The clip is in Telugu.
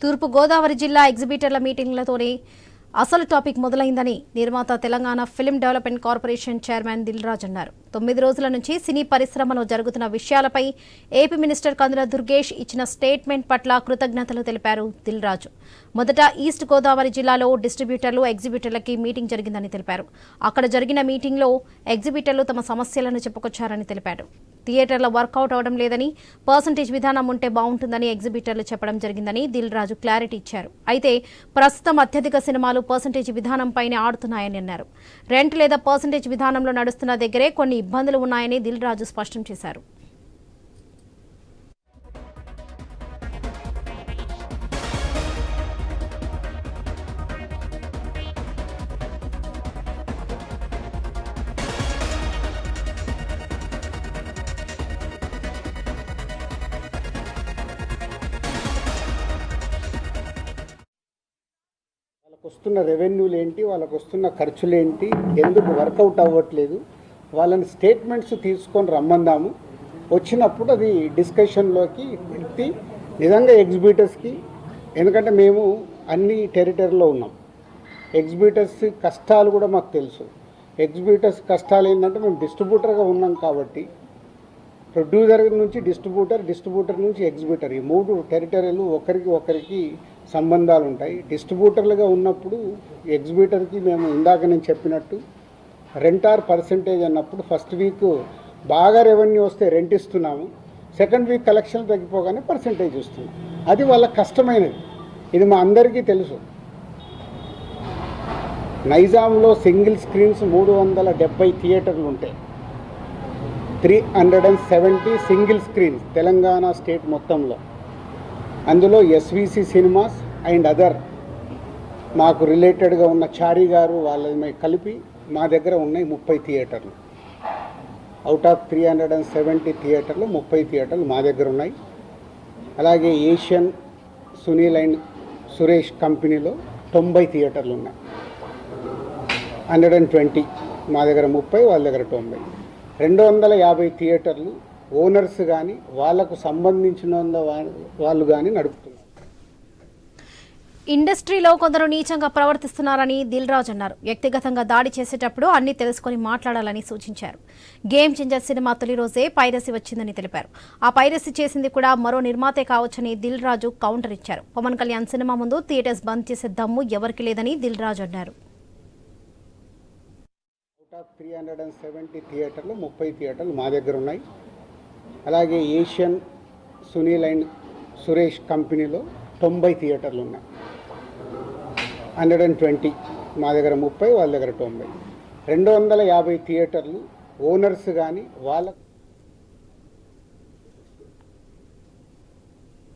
తూర్పు గోదావరి జిల్లా ఎగ్జిబిటర్ల మీటింగ్లతోనే అసలు టాపిక్ మొదలైందని నిర్మాత Telangana film development corporation chairman Dil Raju అన్నారు. 9 రోజుల నుంచి సినీ పరిశ్రమలో జరుగుతున్న విషయాలపై ఏపీ మినిస్టర్ కందుల దుర్గేష్ ఇచ్చిన స్టేట్మెంట్ పట్ల కృతజ్ఞతలు తెలిపారు దిల్ రాజు. మొదట ఈస్ట్ గోదావరి జిల్లాలో డిస్ట్రిబ్యూటర్లు, ఎగ్జిబిటర్లకి మీటింగ్ జరిగిందని తెలిపారు. అక్కడ జరిగిన మీటింగ్లో ఎగ్జిబిటర్లు తమ సమస్యలను చెప్పుకొచ్చారని తెలిపారు. థియేటర్ల వర్కౌట్ అవడం లేదని, పర్సంటేజ్ విధానం ఉంటే బాగుంటుందని ఎగ్జిబిటర్లు చెప్పడం జరిగిందని దిల్ రాజు క్లారిటీ ఇచ్చారు. అయితే ప్రస్తుతం అత్యధిక సినిమాలు పర్సంటేజ్ విధానంపైనే ఆడుతున్నాయని అన్నారు. రెంట్ లేదా పర్సంటేజ్ విధానంలో నడుస్తున్న దగ్గరే కొన్ని ఇబ్బందులు ఉన్నాయని దిల్ రాజు స్పష్టం చేశారు. వాళ్ళకు వస్తున్న రెవెన్యూలు ఏంటి, వాళ్ళకు వస్తున్న ఖర్చులు ఏంటి, ఎందుకు వర్కౌట్ అవ్వట్లేదు, వాళ్ళని స్టేట్మెంట్స్ తీసుకొని రమ్మందాము. వచ్చినప్పుడు అది డిస్కషన్లోకి పెట్టి నిజంగా ఎగ్జిబిటర్స్కి, ఎందుకంటే మేము అన్ని టెరిటరీలో ఉన్నాం, ఎగ్జిబిటర్స్ కష్టాలు కూడా మాకు తెలుసు. ఎగ్జిబిటర్స్ కష్టాలు ఏంటంటే మేము డిస్ట్రిబ్యూటర్గా ఉన్నాం కాబట్టి ప్రొడ్యూసర్ నుంచి డిస్ట్రిబ్యూటర్ నుంచి ఎగ్జిబిటర్, ఈ 3 టెరిటరీలు ఒకరికి సంబంధాలు ఉంటాయి. డిస్ట్రిబ్యూటర్లుగా ఉన్నప్పుడు ఎగ్జిబిటర్కి మేము ఇందాక నేను చెప్పినట్టు రెంట్ ఆర్ పర్సంటేజ్ అన్నప్పుడు ఫస్ట్ వీక్ బాగా రెవెన్యూ వస్తే రెంట్ ఇస్తున్నాము, సెకండ్ వీక్ కలెక్షన్ తగ్గిపోగానే పర్సంటేజ్ ఇస్తున్నాం. అది వాళ్ళకి కష్టమైనది, ఇది మా అందరికీ తెలుసు. నైజాంలో సింగిల్ స్క్రీన్స్ 370 థియేటర్లు ఉంటాయి, 370 సింగిల్ స్క్రీన్స్ తెలంగాణ స్టేట్ మొత్తంలో. అందులో ఎస్విసి సినిమాస్ అండ్ అదర్ మాకు రిలేటెడ్గా ఉన్న చారీ గారు వాళ్ళని కలిపి మా దగ్గర ఉన్నాయి 30 థియేటర్లు. అవుట్ ఆఫ్ 370 థియేటర్లు 30 థియేటర్లు మా దగ్గర ఉన్నాయి. అలాగే ఏషియన్, సునీల్ అండ్ సురేష్ కంపెనీలో 90 థియేటర్లు ఉన్నాయి. 120 మా దగ్గర 30, వాళ్ళ దగ్గర 90. 250 థియేటర్లు ఓనర్స్ కానీ వాళ్లకు సంబంధించిన వాళ్ళు కానీ నడుపుతున్నారు. ఇండస్ట్రీలో కొందరు నీచంగా ప్రవర్తిస్తున్నారని దిల్ రాజు అన్నారు. వ్యక్తిగతంగా దాడి చేసేటప్పుడు అన్ని తెలుసుకుని మాట్లాడాలని సూచించారు. గేమ్ చేంజర్ సినిమా తొలి రోజే పైరసీ వచ్చిందని తెలిపారు. ఆ పైరసీ చేసింది కూడా మరో నిర్మాతే కావచ్చని దిల్ రాజు కౌంటర్ ఇచ్చారు. పవన్ కళ్యాణ్ సినిమా ముందు థియేటర్స్ బంద్ చేసే దమ్ము ఎవరికి లేదని దిల్ రాజు అన్నారు. 370 థియేటర్లు 30 థియేటర్లు మా దగ్గర ఉన్నాయి. అలాగే ఏషియన్, సునీల్ అండ్ సురేష్ కంపెనీలో 90 థియేటర్లు ఉన్నాయి. 120 మా దగ్గర 30, వాళ్ళ దగ్గర 90. 250 థియేటర్లు ఓనర్స్ కానీ వాళ్ళకు